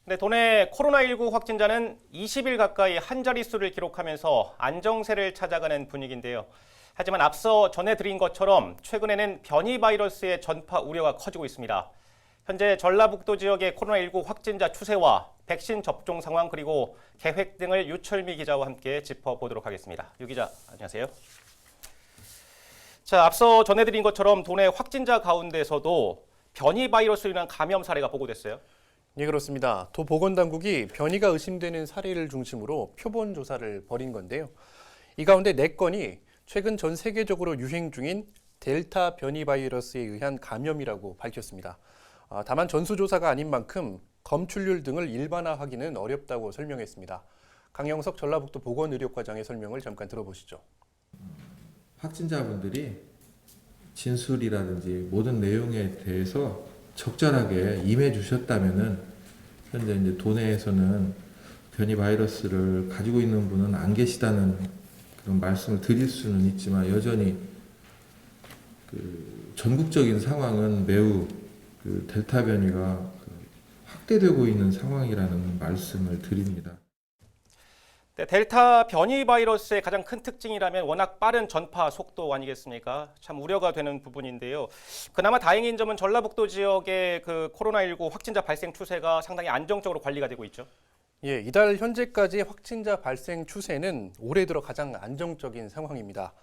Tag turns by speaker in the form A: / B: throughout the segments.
A: 네, 도내 코로나19 확진자는 20일 가까이 한 자릿수를 기록하면서 안정세를 찾아가는 분위기인데요. 하지만 앞서 전해드린 것처럼 최근에는 변이 바이러스의 전파 우려가 커지고 있습니다. 현재 전라북도 지역의 코로나19 확진자 추세와 백신 접종 상황 그리고 계획 등을 유철미 기자와 함께 짚어보도록 하겠습니다. 유 기자, 안녕하세요. 자, 앞서 전해드린 것처럼 도내 확진자 가운데서도 변이 바이러스로 인한 감염 사례가 보고됐어요.
B: 예, 그렇습니다. 도보건당국이 변이가 의심되는 사례를 중심으로 표본 조사를 벌인 건데요. 이 가운데 4건이 최근 전 세계적으로 유행 중인 델타 변이 바이러스에 의한 감염이라고 밝혔습니다. 다만 전수조사가 아닌 만큼 검출률 등을 일반화하기는 어렵다고 설명했습니다. 강영석 전라북도 보건의료과장의 설명을 잠깐 들어보시죠.
C: 확진자분들이 진술이라든지 모든 내용에 대해서 적절하게 임해 주셨다면은 현재 이제 도내에서는 변이 바이러스를 가지고 있는 분은 안 계시다는 그런 말씀을 드릴 수는 있지만 여전히 전국적인 상황은 매우 델타 변이가 확대되고 있는 상황이라는 말씀을 드립니다.
A: 네, 델타 변이 바이러스의 가장 큰 특징이라면 워낙 빠른 전파 속도 아니겠습니까? 참 우려가 되는 부분인데요. 그나마 다행인 점은 전라북도 지역의 코로나19 확진자 발생 추세가 상당히 안정적으로 관리가 되고 있죠.
B: 예, 이달 현재까지 확진자 발생 추세는 올해 들어 가장 안정적인 상황입니다.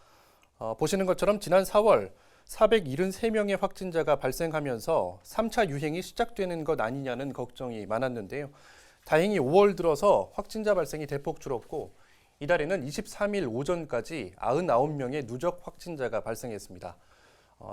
B: 보시는 것처럼 지난 4월 473명의 확진자가 발생하면서 3차 유행이 시작되는 것 아니냐는 걱정이 많았는데요. 다행히 5월 들어서 확진자 발생이 대폭 줄었고 이달에는 23일 오전까지 99명의 누적 확진자가 발생했습니다.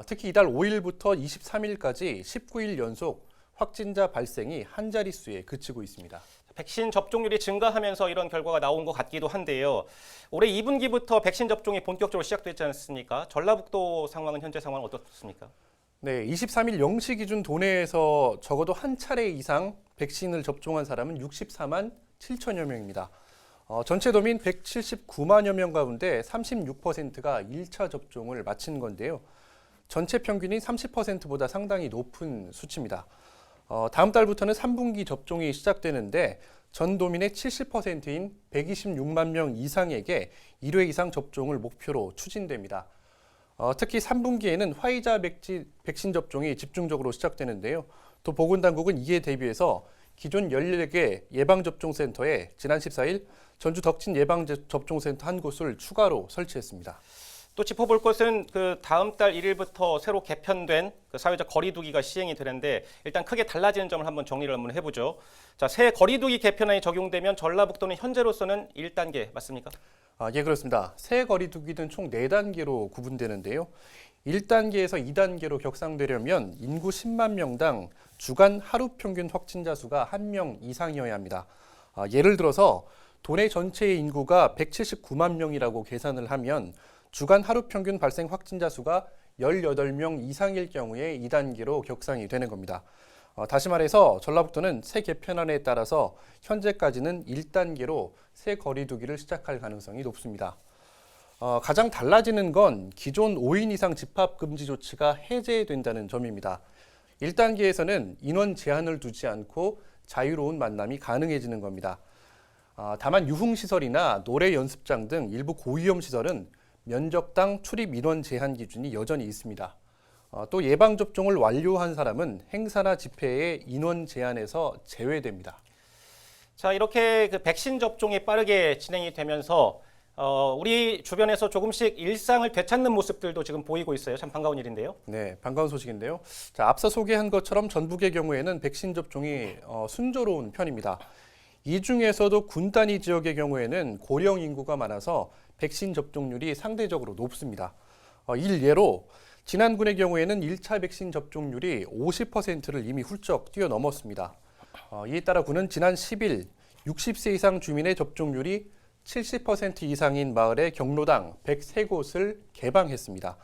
B: 특히 이달 5일부터 23일까지 19일 연속 확진자 발생이 한 자릿수에 그치고 있습니다.
A: 백신 접종률이 증가하면서 이런 결과가 나온 것 같기도 한데요. 올해 2분기부터 백신 접종이 본격적으로 시작됐지 않습니까? 전라북도 상황은 현재 상황은 어떻습니까?
B: 네, 23일 0시 기준 도내에서 적어도 한 차례 이상 백신을 접종한 사람은 64만 7천여 명입니다. 전체 도민 179만여 명 가운데 36%가 1차 접종을 마친 건데요. 전체 평균이 30%보다 상당히 높은 수치입니다. 다음 달부터는 3분기 접종이 시작되는데 전 도민의 70%인 126만 명 이상에게 1회 이상 접종을 목표로 추진됩니다. 특히 3분기에는 화이자 백신 접종이 집중적으로 시작되는데요. 또 보건당국은 이에 대비해서 기존 14개 예방접종센터에 지난 14일 전주 덕진 예방접종센터 한 곳을 추가로 설치했습니다.
A: 또 짚어볼 것은 다음 달 1일부터 새로 개편된 사회적 거리두기가 시행이 되는데 일단 크게 달라지는 점을 한번 정리를 한번 해보죠. 자, 새 거리두기 개편안이 적용되면 전라북도는 현재로서는 1단계 맞습니까?
B: 예, 그렇습니다. 새 거리두기는 총 4단계로 구분되는데요. 1단계에서 2단계로 격상되려면 인구 10만 명당 주간 하루 평균 확진자 수가 1명 이상이어야 합니다. 예를 들어서 도내 전체의 인구가 179만 명이라고 계산을 하면 주간 하루 평균 발생 확진자 수가 18명 이상일 경우에 2단계로 격상이 되는 겁니다. 다시 말해서 전라북도는 새 개편안에 따라서 현재까지는 1단계로 새 거리두기를 시작할 가능성이 높습니다. 가장 달라지는 건 기존 5인 이상 집합 금지 조치가 해제된다는 점입니다. 1단계에서는 인원 제한을 두지 않고 자유로운 만남이 가능해지는 겁니다. 다만 유흥시설이나 노래 연습장 등 일부 고위험 시설은 면적당 출입 인원 제한 기준이 여전히 있습니다. 또 예방접종을 완료한 사람은 행사나 집회의 인원 제한에서 제외됩니다.
A: 자, 이렇게 백신 접종이 빠르게 진행이 되면서 우리 주변에서 조금씩 일상을 되찾는 모습들도 지금 보이고 있어요. 참 반가운 일인데요.
B: 네, 반가운 소식인데요. 자, 앞서 소개한 것처럼 전북의 경우에는 백신 접종이 순조로운 편입니다. 이 중에서도 군 단위 지역의 경우에는 고령 인구가 많아서 백신 접종률이 상대적으로 높습니다. 일례로 진안군의 경우에는 1차 백신 접종률이 50%를 이미 훌쩍 뛰어넘었습니다. 이에 따라 군은 지난 10일 60세 이상 주민의 접종률이 70% 이상인 마을의 경로당 103곳을 개방했습니다.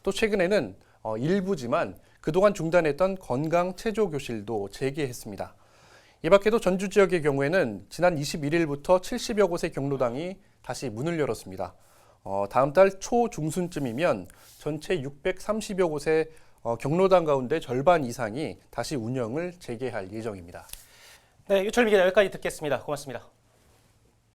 B: 또 최근에는 일부지만 그동안 중단했던 건강체조교실도 재개했습니다. 이 밖에도 전주 지역의 경우에는 지난 21일부터 70여 곳의 경로당이 다시 문을 열었습니다. 다음 달 초 중순쯤이면 전체 630여 곳의 경로당 가운데 절반 이상이 다시 운영을 재개할 예정입니다.
A: 네, 유철미 기자 여기까지 듣겠습니다. 고맙습니다.